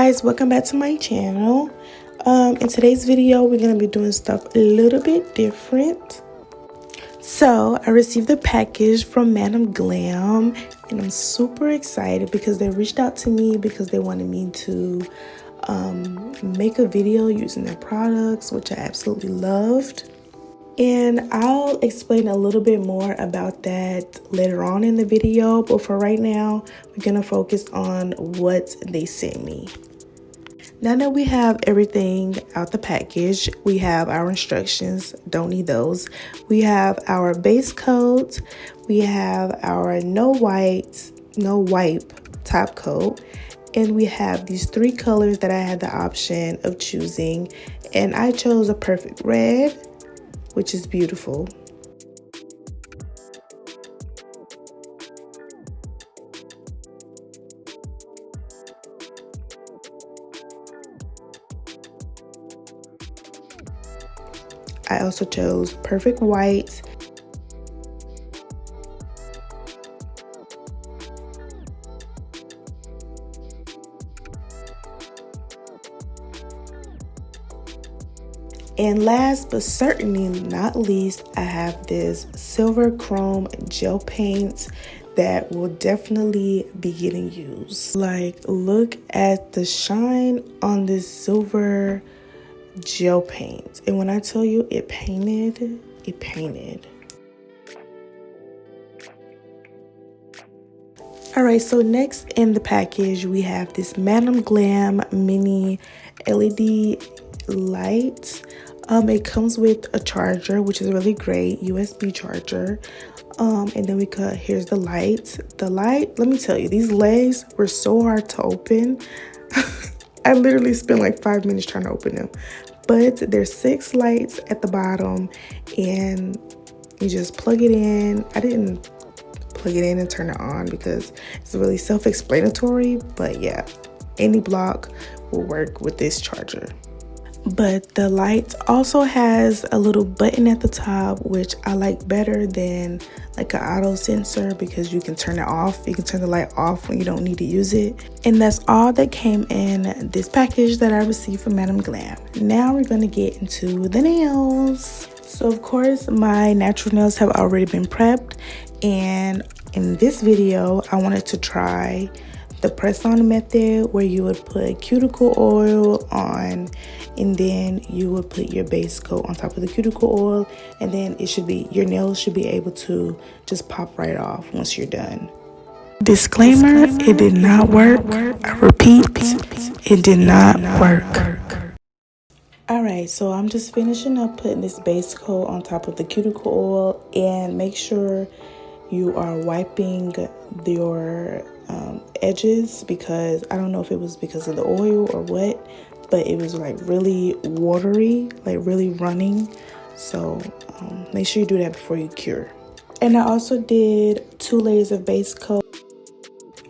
guys, welcome back to my channel. In today's video we're going to be doing stuff a little bit different. So I received a package from Glam and I'm super excited because they reached out to me because they wanted me to make a video using their products, which I absolutely loved. And I'll explain a little bit more about that later on in the video, but for right now we're gonna focus on what they sent me. Now that we have everything out the package, we have our instructions, don't need those. We have our base coat, we have our no wipe top coat, and we have these three colors that I had the option of choosing, and I chose a perfect red, which is beautiful. I also chose perfect white. And last but certainly not least, I have this silver chrome gel paint that will definitely be getting used. Like, look at the shine on this silver gel paint. And when I tell you it painted. Alright, so next in the package we have this Glam mini LED light. It comes with a charger, which is really great, USB charger. And then here's the light. The light, let me tell you, these legs were so hard to open. I literally spent like 5 minutes trying to open them. But there's 6 lights at the bottom and you just plug it in. I didn't plug it in and turn it on because it's really self-explanatory, but yeah, any block will work with this charger. But the light also has a little button at the top, which I like better than like an auto sensor because you can turn it off. You can turn the light off when you don't need to use it. And that's all that came in this package that I received from Glam. Now we're going to get into the nails. So of course my natural nails have already been prepped, and in this video I wanted to try the press-on method where you would put cuticle oil on and then you would put your base coat on top of the cuticle oil, and then your nails should be able to just pop right off once you're done. Disclaimer, it did not work. I repeat, it did not work. Alright, so I'm just finishing up putting this base coat on top of the cuticle oil, and make sure you are wiping your edges, because I don't know if it was because of the oil or what, but it was like really watery, like really running. So make sure you do that before you cure. And I also did 2 layers of base coat.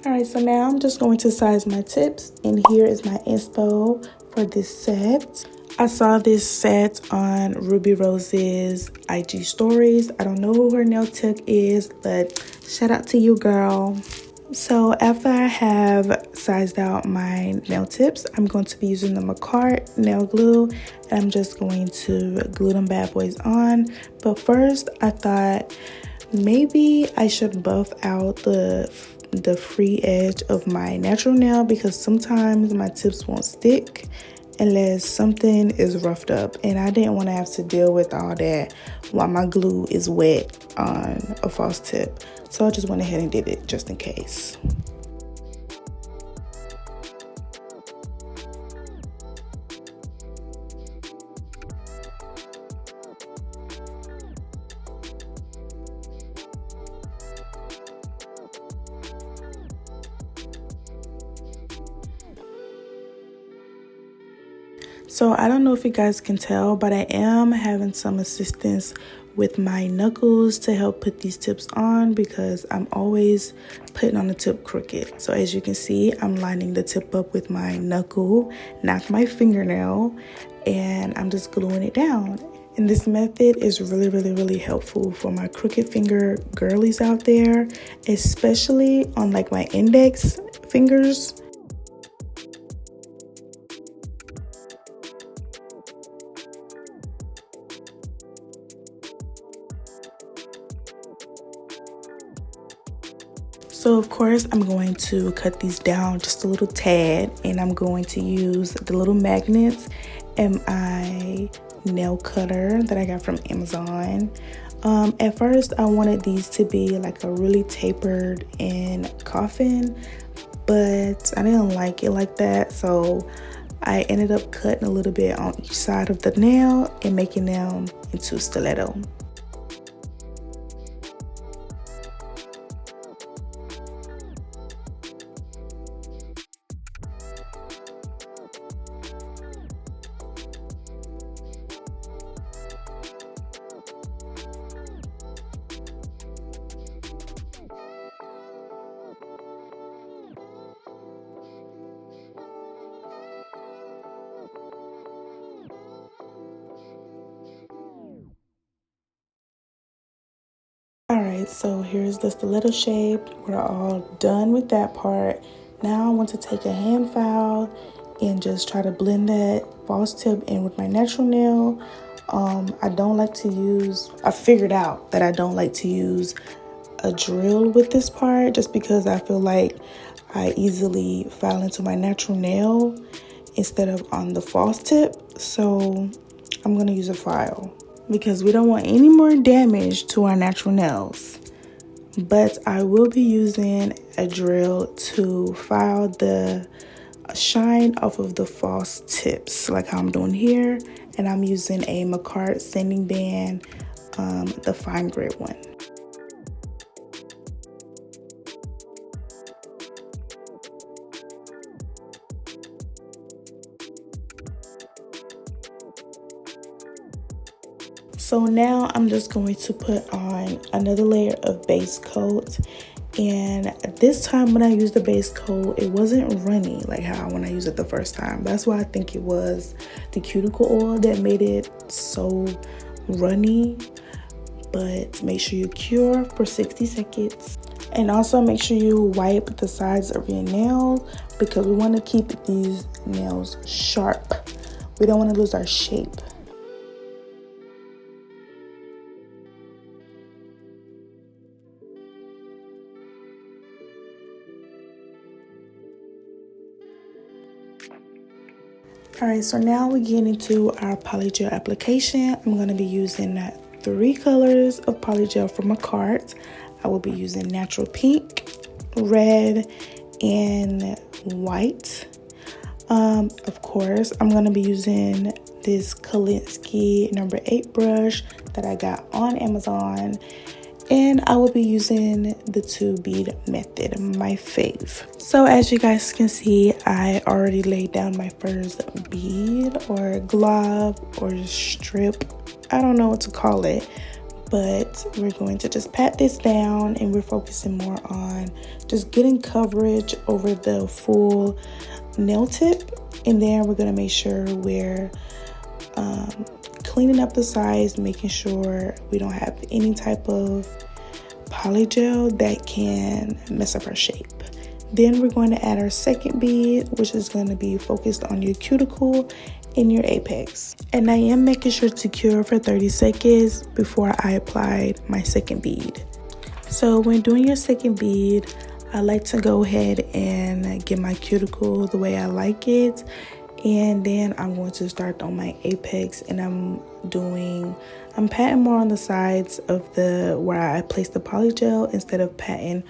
Alright, so now I'm just going to size my tips, and here is my inspo for this set. I saw this set on Ruby Rose's IG stories. I don't know who her nail tech is, but shout out to you, girl. So after I have sized out my nail tips, I'm going to be using the Makartt nail glue, and I'm just going to glue them bad boys on. But first I thought maybe I should buff out the free edge of my natural nail, because sometimes my tips won't stick unless something is roughed up, and I didn't want to have to deal with all that while my glue is wet on a false tip. So I just went ahead and did it just in case. So I don't know if you guys can tell, but I am having some assistance with my knuckles to help put these tips on, because I'm always putting on the tip crooked. So as you can see, I'm lining the tip up with my knuckle, not my fingernail, and I'm just gluing it down. And this method is really helpful for my crooked finger girlies out there, especially on like my index fingers. So of course I'm going to cut these down just a little tad, and I'm going to use the little magnets and my nail cutter that I got from Amazon. At first I wanted these to be like a really tapered and coffin, but I didn't like it like that, so I ended up cutting a little bit on each side of the nail and making them into stiletto. Alright, so here's the stiletto shape. We're all done with that part. Now I want to take a hand file and just try to blend that false tip in with my natural nail. I figured out that I don't like to use a drill with this part, just because I feel like I easily file into my natural nail instead of on the false tip. So I'm going to use a file, because we don't want any more damage to our natural nails. But I will be using a drill to file the shine off of the false tips, like how I'm doing here. And I'm using a Makartt sanding band, the fine grit one. So now I'm just going to put on another layer of base coat, and this time when I used the base coat, it wasn't runny like how when I used it the first time. That's why I think it was the cuticle oil that made it so runny. But make sure you cure for 60 seconds, and also make sure you wipe the sides of your nails, because we want to keep these nails sharp. We don't want to lose our shape. Alright, so now we get into our polygel application. I'm going to be using 3 colors of polygel from Makartt. I will be using natural pink, red, and white. Of course, I'm going to be using this Kolinsky number 8 brush that I got on Amazon. And I will be using the 2 bead method, my fave. So as you guys can see, I already laid down my first bead or glob or strip. I don't know what to call it, but we're going to just pat this down, and we're focusing more on just getting coverage over the full nail tip. And then we're going to make sure we're cleaning up the sides, making sure we don't have any type of polygel that can mess up our shape. Then we're going to add our second bead, which is going to be focused on your cuticle and your apex. And I am making sure to cure for 30 seconds before I applied my second bead. So when doing your second bead, I like to go ahead and get my cuticle the way I like it. And then I'm going to start on my apex, and I'm patting more on the sides of where I place the polygel instead of patting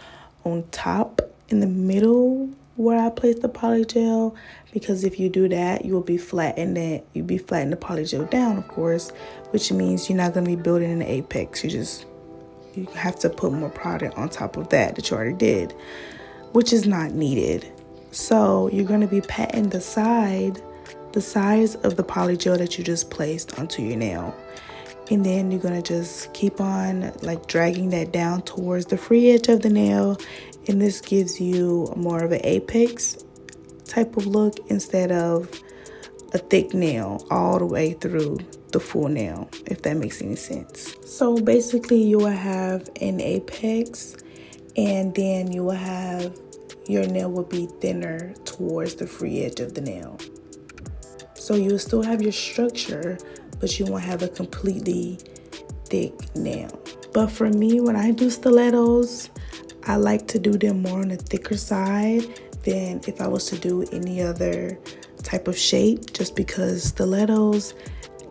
on top in the middle where I place the polygel, because if you do that, you'll be flattening the polygel down, of course, which means you're not going to be building an apex. You have to put more product on top of that you already did, which is not needed. So you're going to be patting the sides of the polygel that you just placed onto your nail. And then you're going to just keep on like dragging that down towards the free edge of the nail. And this gives you more of an apex type of look instead of a thick nail all the way through the full nail, if that makes any sense. So basically you will have an apex, and then you will have your nail will be thinner towards the free edge of the nail. So you will still have your structure, but you won't have a completely thick nail. But for me, when I do stilettos, I like to do them more on the thicker side than if I was to do any other type of shape, just because stilettos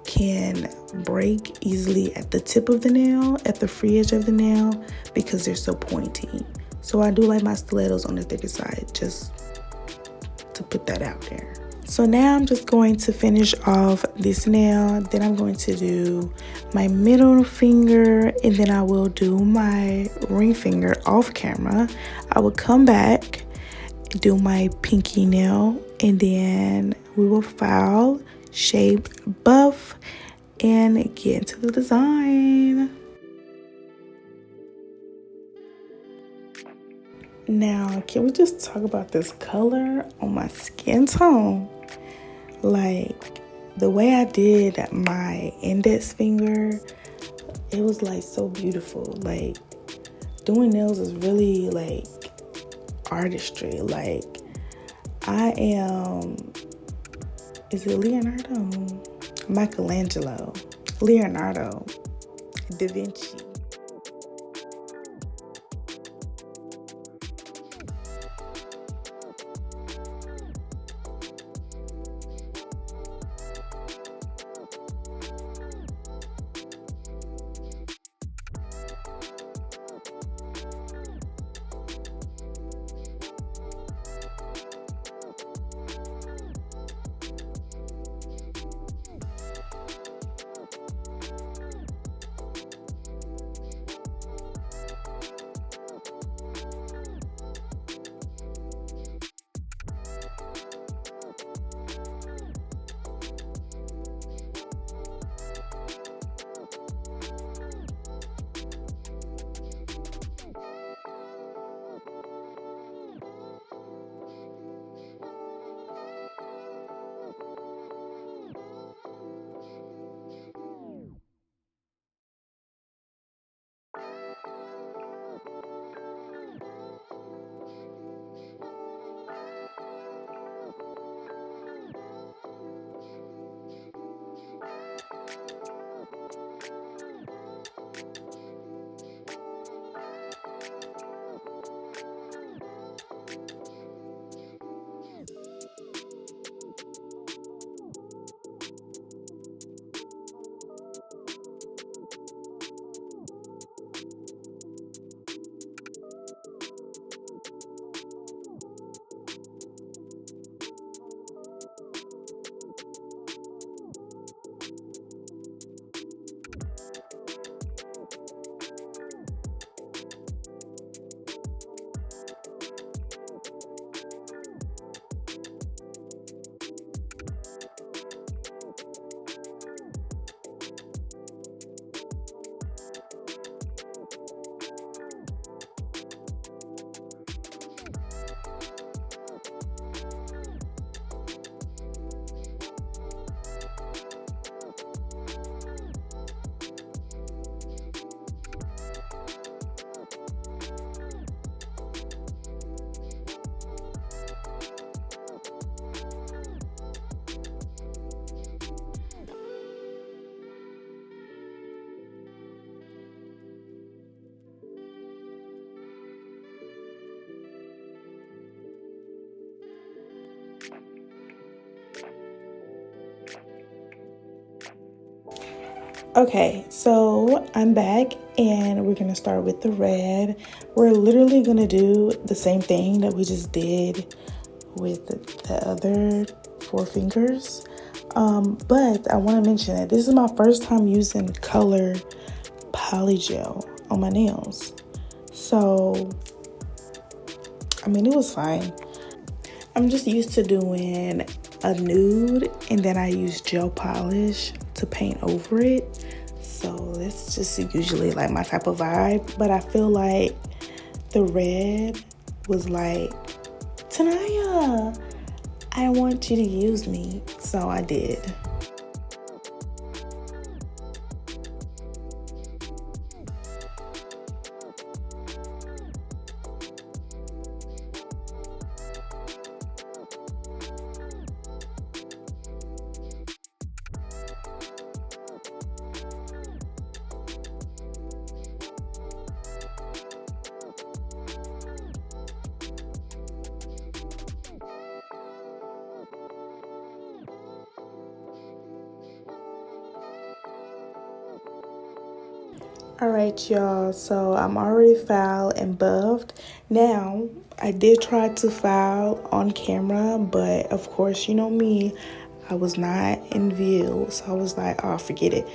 can break easily at the tip of the nail, at the free edge of the nail, because they're so pointy. So I do like my stilettos on the thicker side, just to put that out there. So now I'm just going to finish off this nail. Then I'm going to do my middle finger, and then I will do my ring finger off camera. I will come back, do my pinky nail, and then we will file, shape, buff, and get into the design. Now, can we just talk about this color on my skin tone? Like, the way I did my index finger, it was like so beautiful. Like, doing nails is really like artistry. Like, I am, is it Leonardo? Michelangelo, Leonardo, Da Vinci. Okay, so I'm back and we're gonna start with the red. We're literally gonna do the same thing that we just did with the other four fingers. But I want to mention that this is my first time using color polygel on my nails. So, I mean, it was fine. I'm just used to doing a nude and then I use gel polish to paint over it. So that's just usually like my type of vibe. But I feel like the red was like, Tanaya, I want you to use me. So I did. Alright, y'all, so I'm already filed and buffed. Now, I did try to file on camera, but of course, you know me, I was not in view, so I was like, oh, forget it.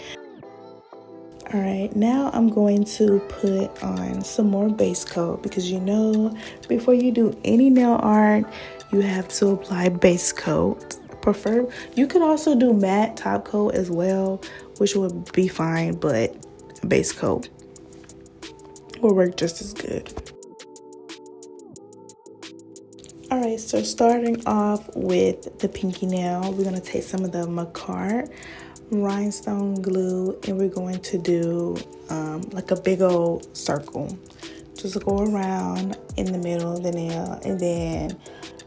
Alright, now I'm going to put on some more base coat because you know, before you do any nail art, you have to apply base coat. You could also do matte top coat as well, which would be fine, but base coat will work just as good. Alright, so starting off with the pinky nail, we're going to take some of the Makartt rhinestone glue and we're going to do like a big old circle. Just go around in the middle of the nail, and then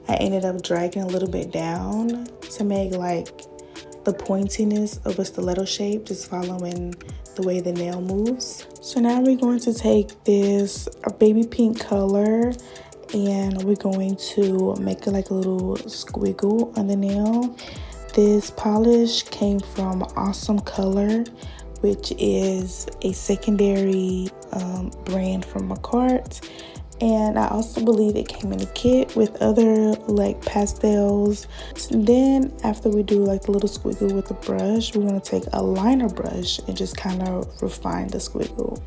I ended up dragging a little bit down to make like the pointiness of a stiletto shape, just following the way the nail moves. So now we're going to take this baby pink color and we're going to make it like a little squiggle on the nail. This polish came from Awesome Color, which is a secondary brand from Makartt. And I also believe it came in a kit with other like pastels. And then after we do like the little squiggle with the brush, we're going to take a liner brush and just kind of refine the squiggle.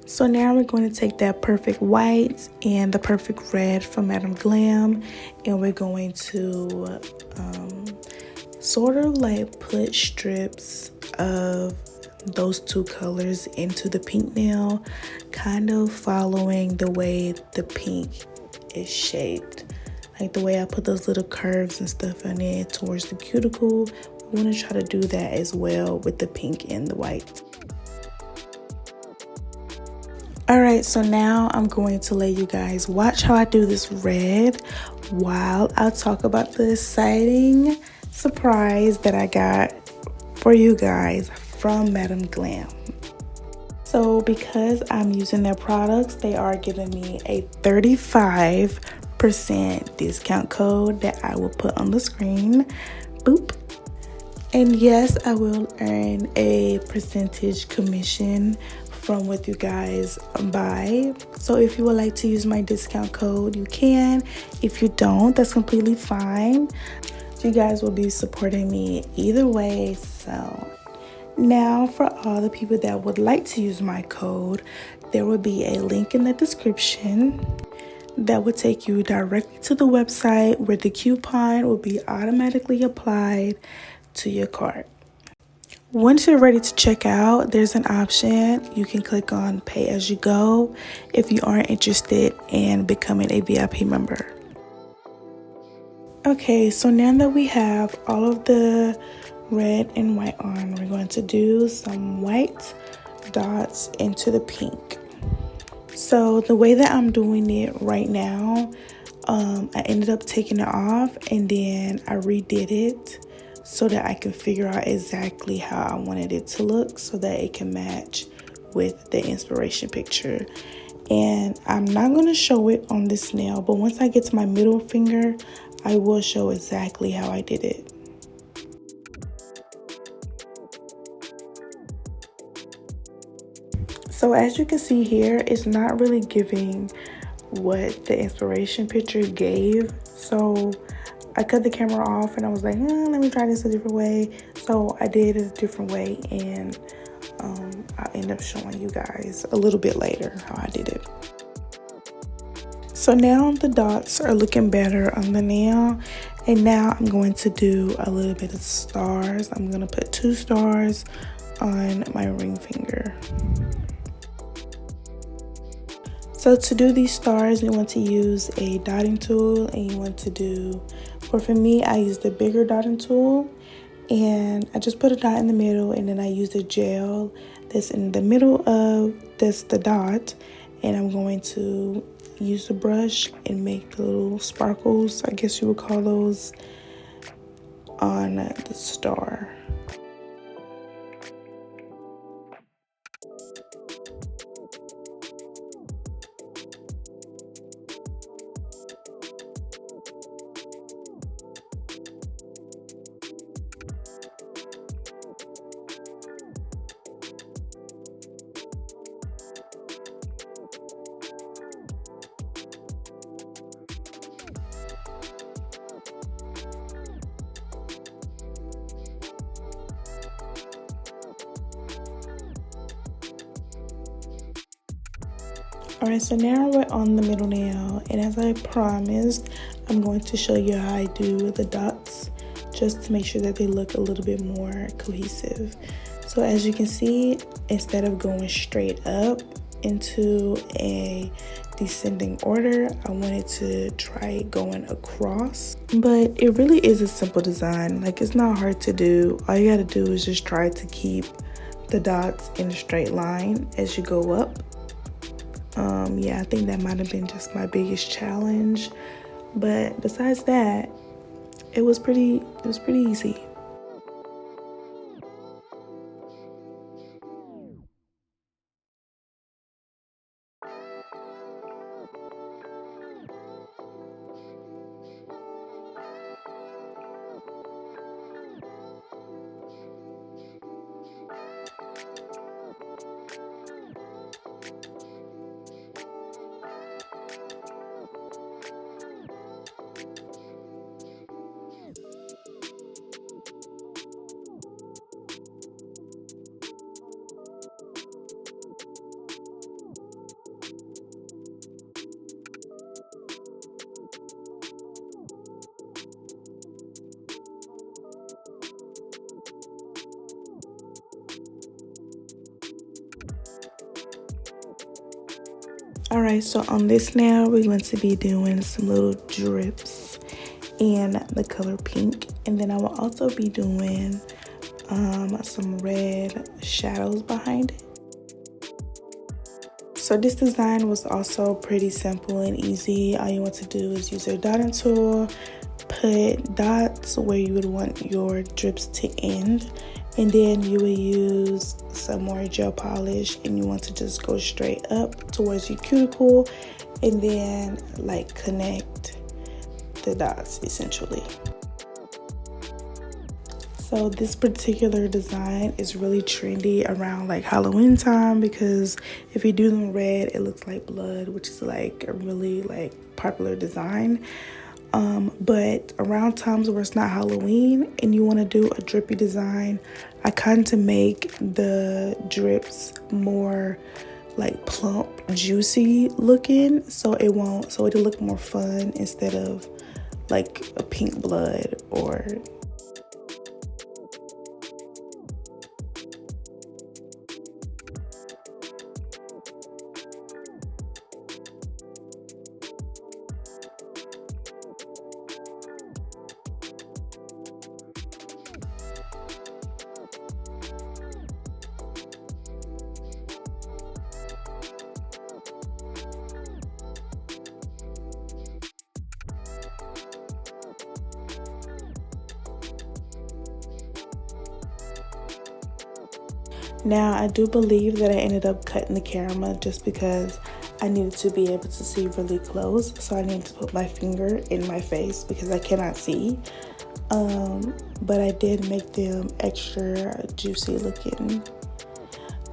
So now we're going to take that perfect white and the perfect red from Madam Glam, and we're going to sort of like put strips of those two colors into the pink nail, kind of following the way the pink is shaped. Like the way I put those little curves and stuff on it towards the cuticle. We want to try to do that as well with the pink and the white. Alright, so now I'm going to let you guys watch how I do this red while I talk about the exciting surprise that I got for you guys from Madam Glam. So because I'm using their products, they are giving me a 35% discount code that I will put on the screen. Boop. And yes, I will earn a percentage commission from what you guys buy. So if you would like to use my discount code, you can. If you don't, that's completely fine. You guys will be supporting me either way. So now for all the people that would like to use my code, there will be a link in the description that will take you directly to the website where the coupon will be automatically applied to your cart. Once you're ready to check out, there's an option. You can click on pay as you go if you aren't interested in becoming a VIP member. Okay, so now that we have all of the red and white on, we're going to do some white dots into the pink. So the way that I'm doing it right now, I ended up taking it off and then I redid it so that I can figure out exactly how I wanted it to look so that it can match with the inspiration picture. And I'm not going to show it on this nail, but once I get to my middle finger, I will show exactly how I did it. So as you can see here, it's not really giving what the inspiration picture gave. So I cut the camera off and I was like, let me try this a different way. So I did it a different way, and I'll end up showing you guys a little bit later how I did it. So now the dots are looking better on the nail, and now I'm going to do a little bit of stars. I'm going to put 2 stars on my ring finger. So to do these stars, you want to use a dotting tool, and you want to do, or for me, I use the bigger dotting tool, and I just put a dot in the middle, and then I use the gel that's in the middle of the dot, and I'm going to use the brush and make the little sparkles, I guess you would call those, on the star. Alright, so now we're on the middle nail, and as I promised, I'm going to show you how I do the dots just to make sure that they look a little bit more cohesive. So as you can see, instead of going straight up into a descending order, I wanted to try going across. But it really is a simple design. Like, it's not hard to do. All you gotta do is just try to keep the dots in a straight line as you go up. Yeah, I think that might have been just my biggest challenge, but besides that, it was pretty easy. Alright, so on this nail, we're going to be doing some little drips in the color pink, and then I will also be doing some red shadows behind it. So this design was also pretty simple and easy. All you want to do is use your dotting tool, put dots where you would want your drips to end, and then you will use some more gel polish, and you want to just go straight up towards your cuticle and then like connect the dots essentially. So this particular design is really trendy around like Halloween time, because if you do them red, it looks like blood, which is like a really like popular design. But around times where it's not Halloween and you want to do a drippy design, I kind of make the drips more like plump, juicy looking, so it'll look more fun instead of like a pink blood or. Now, I do believe that I ended up cutting the camera just because I needed to be able to see really close. So I needed to put my finger in my face because I cannot see. But I did make them extra juicy looking.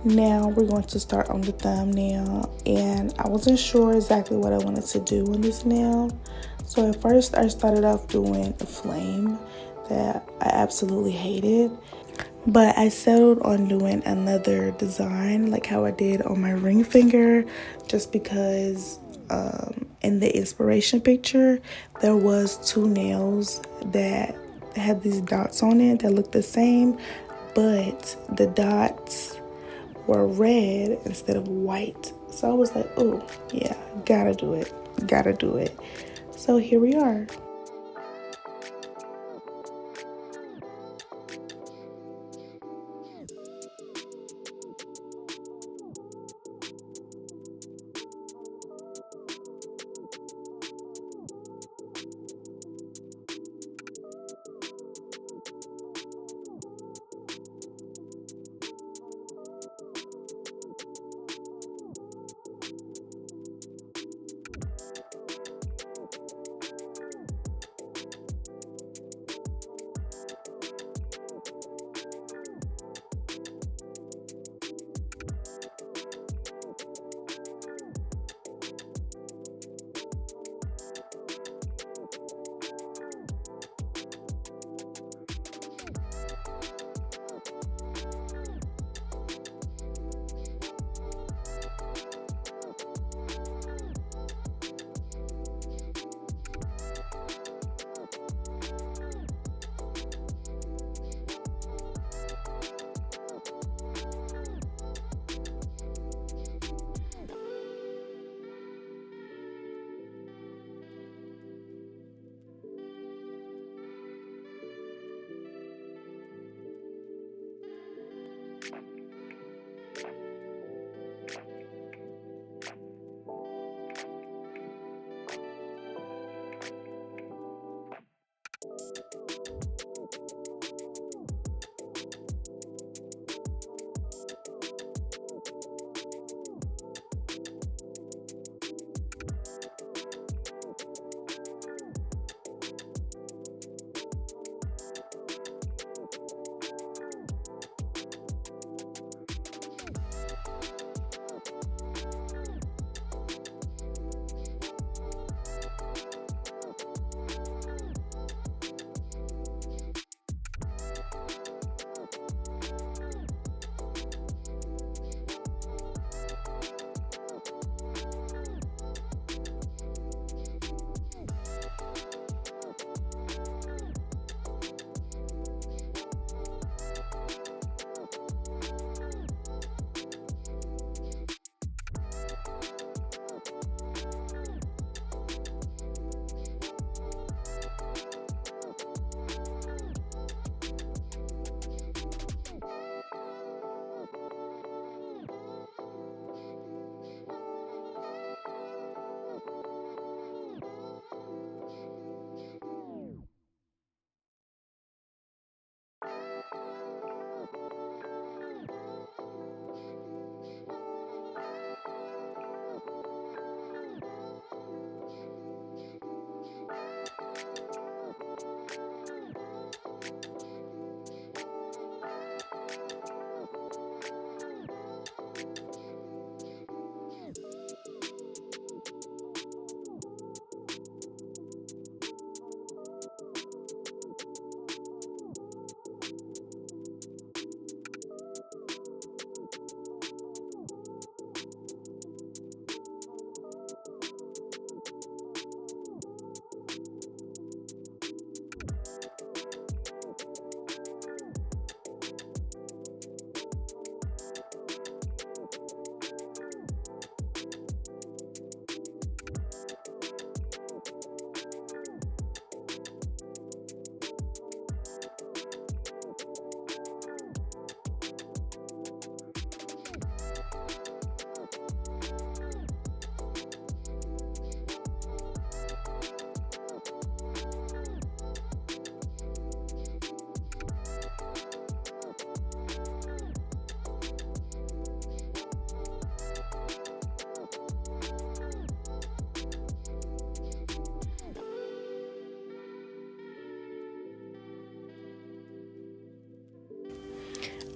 Now we're going to start on the thumbnail, and I wasn't sure exactly what I wanted to do on this nail. So at first I started off doing a flame that I absolutely hated. But I settled on doing another design like how I did on my ring finger, just because in the inspiration picture there was two nails that had these dots on it that looked the same, but the dots were red instead of white. So I was like, oh yeah, gotta do it. So here we are.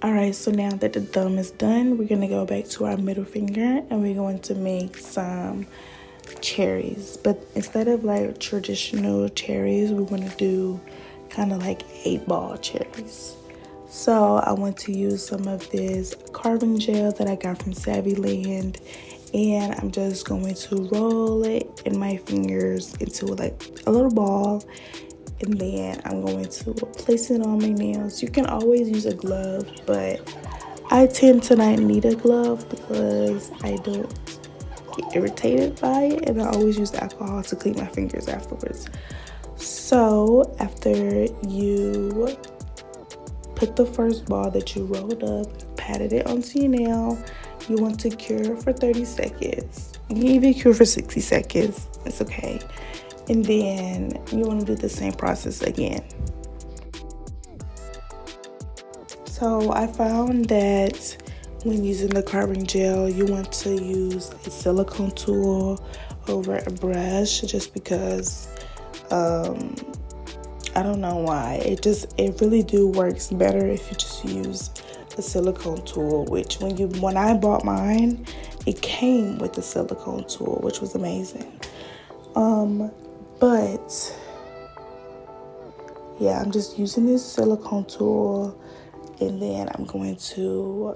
Alright, so now that the thumb is done, we're gonna go back to our middle finger and we're going to make some cherries. But instead of like traditional cherries, we want to do kind of like 8-ball cherries. So I want to use some of this carving gel that I got from Saviland, and I'm just going to roll it in my fingers into like a little ball, and then I'm going to place it on my nails. You can always use a glove, but I tend to not need a glove because I don't get irritated by it, and I always use alcohol to clean my fingers afterwards. So after you put the first ball that you rolled up, patted it onto your nail, you want to cure for 30 seconds. You can even cure for 60 seconds, it's okay. And then you want to do the same process again. So I found that when using the carving gel, you want to use a silicone tool over a brush, just because I don't know why. It really do works better if you just use a silicone tool, which when I bought mine, it came with the silicone tool, which was amazing. But yeah, I'm just using this silicone tool, and then I'm going to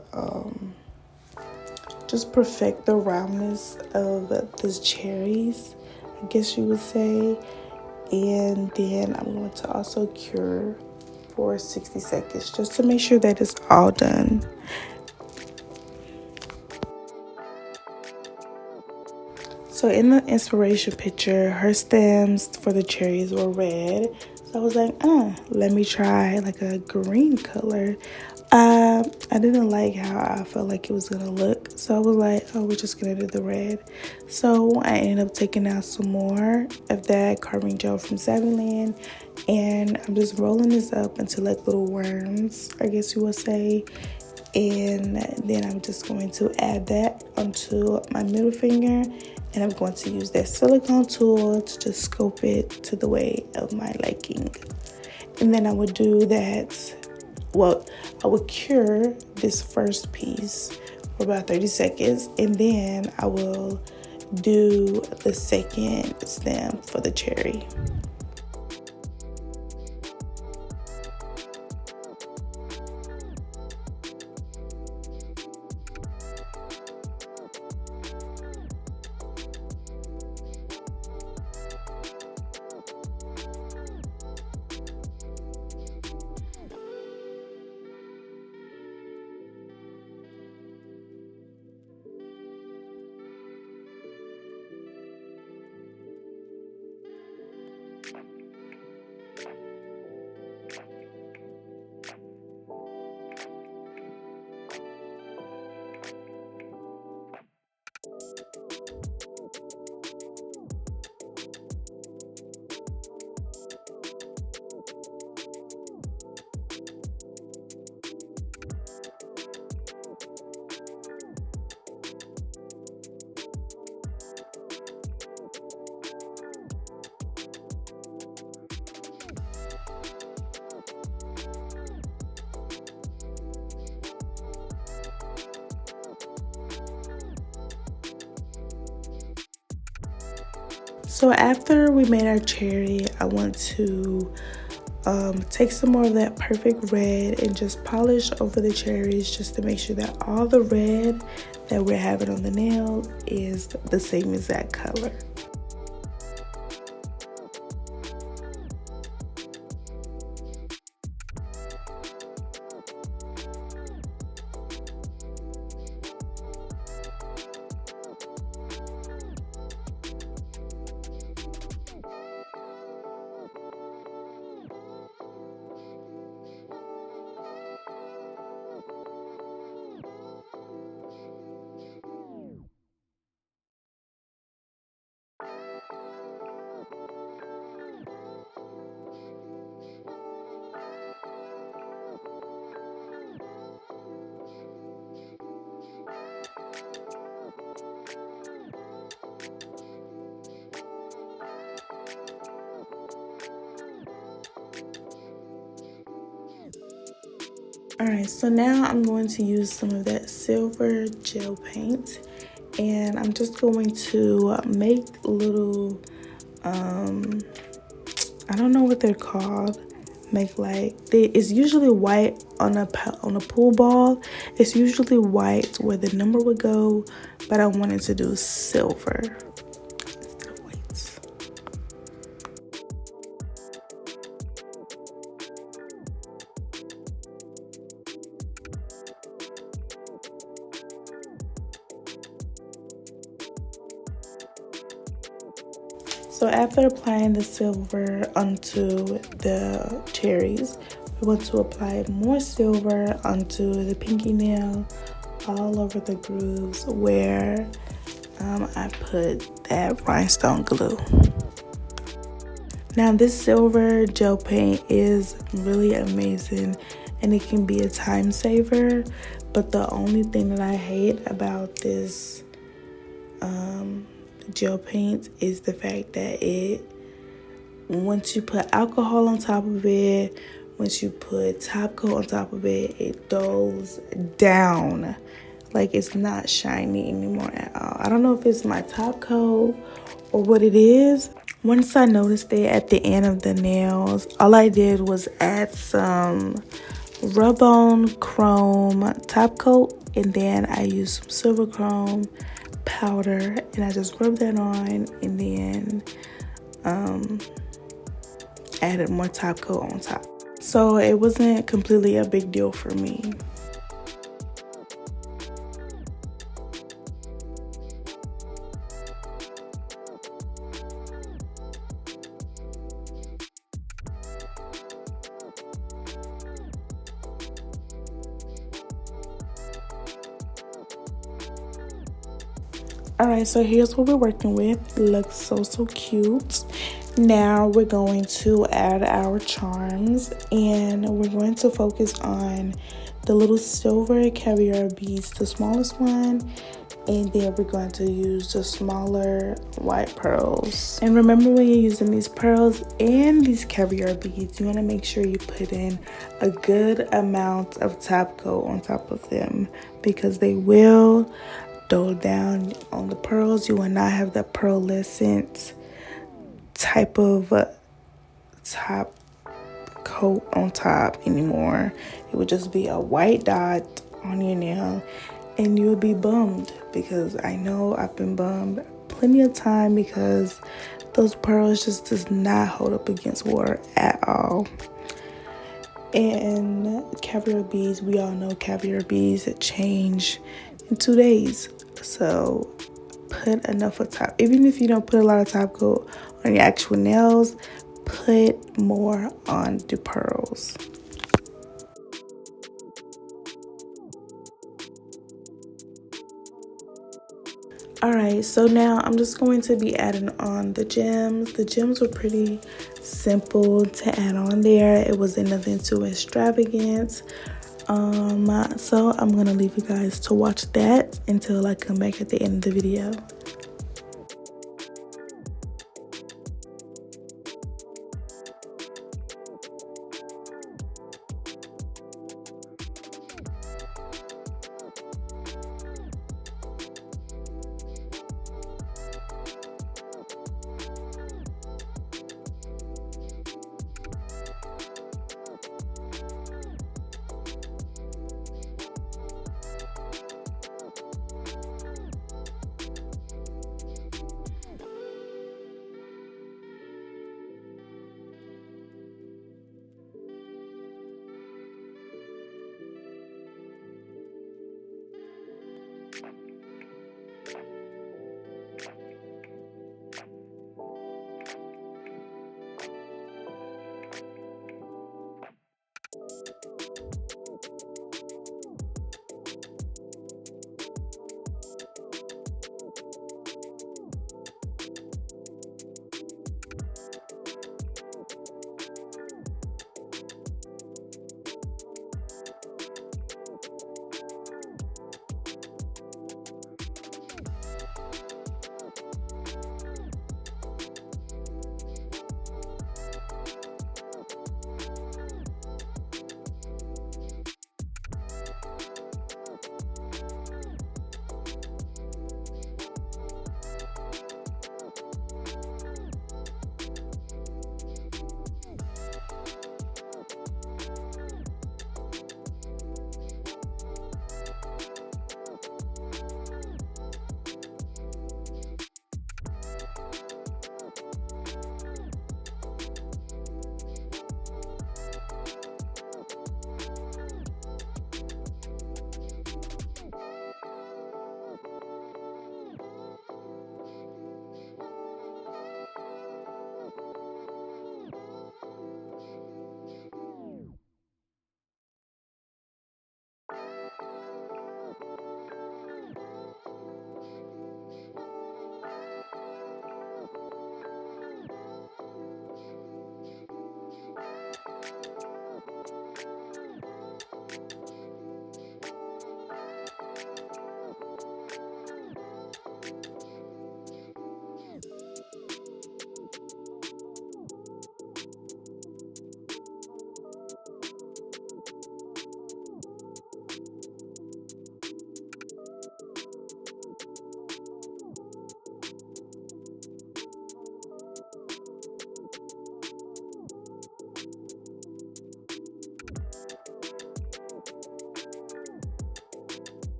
just perfect the roundness of these cherries, I guess you would say. And then I'm going to also cure for 60 seconds just to make sure that it's all done. So in the inspiration picture, her stems for the cherries were red. So I was like, let me try like a green color. I didn't like how I felt like it was gonna look. So I was like, oh, we're just gonna do the red. So I ended up taking out some more of that carving gel from Saviland, and I'm just rolling this up into like little worms, I guess you would say. And then I'm just going to add that onto my middle finger, and I'm going to use that silicone tool to just scope it to the way of my liking. And then I would do that, well, I would cure this first piece for about 30 seconds, and then I will do the second stem for the cherry. So after we made our cherry, I want to take some more of that perfect red and just polish over the cherries, just to make sure that all the red that we're having on the nail is the same exact color. Alright, so now I'm going to use some of that silver gel paint, and I'm just going to make little, I don't know what they're called. Make like it's usually white on a pool ball. It's usually white where the number would go, but I wanted to do silver instead of white. So after applying the silver onto the cherries, we want to apply more silver onto the pinky nail, all over the grooves where I put that rhinestone glue. Now this silver gel paint is really amazing and it can be a time saver, but the only thing that I hate about this gel paint is the fact that once you put alcohol on top of it, once you put top coat on top of it, it dulls down. Like it's not shiny anymore at all. I don't know if it's my top coat or what it is. Once I noticed it at the end of the nails, all I did was add some rub-on chrome top coat, and then I used some silver chrome powder, and I just rubbed that on, and then added more top coat on top. So it wasn't completely a big deal for me. Alright, so here's what we're working with. It looks so cute. Now we're going to add our charms, and we're going to focus on the little silver caviar beads, the smallest one, and then we're going to use the smaller white pearls. And remember, when you're using these pearls and these caviar beads, you want to make sure you put in a good amount of top coat on top of them, because they will dull down on the pearls. You will not have the pearlescent type of top coat on top anymore. It would just be a white dot on your nail, and you would be bummed, because I know I've been bummed plenty of time because those pearls just does not hold up against water at all. And caviar beads, we all know caviar beads that change in 2 days. So put enough of top. Even if you don't put a lot of top coat on your actual nails, put more on the pearls. Alright, so now I'm just going to be adding on the gems. The gems were pretty simple to add on there. It wasn't nothing too extravagant. So I'm gonna leave you guys to watch that until I come back at the end of the video.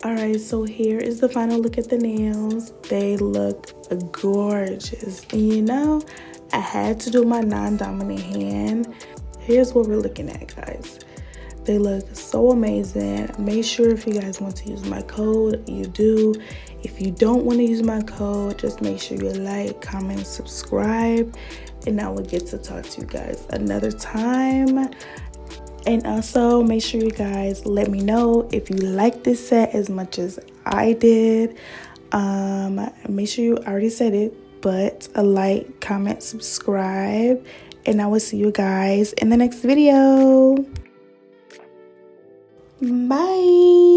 Alright, so here is the final look at the nails. They look gorgeous. And you know, I had to do my non-dominant hand. Here's what we're looking at, guys. They look so amazing. Make sure if you guys want to use my code, you do. If you don't want to use my code, just make sure you like, comment, subscribe, and I will get to talk to you guys another time. And also make sure you guys let me know if you like this set as much as I did. Make sure you already said it, but a like, comment, subscribe, and I will see you guys in the next video. Bye.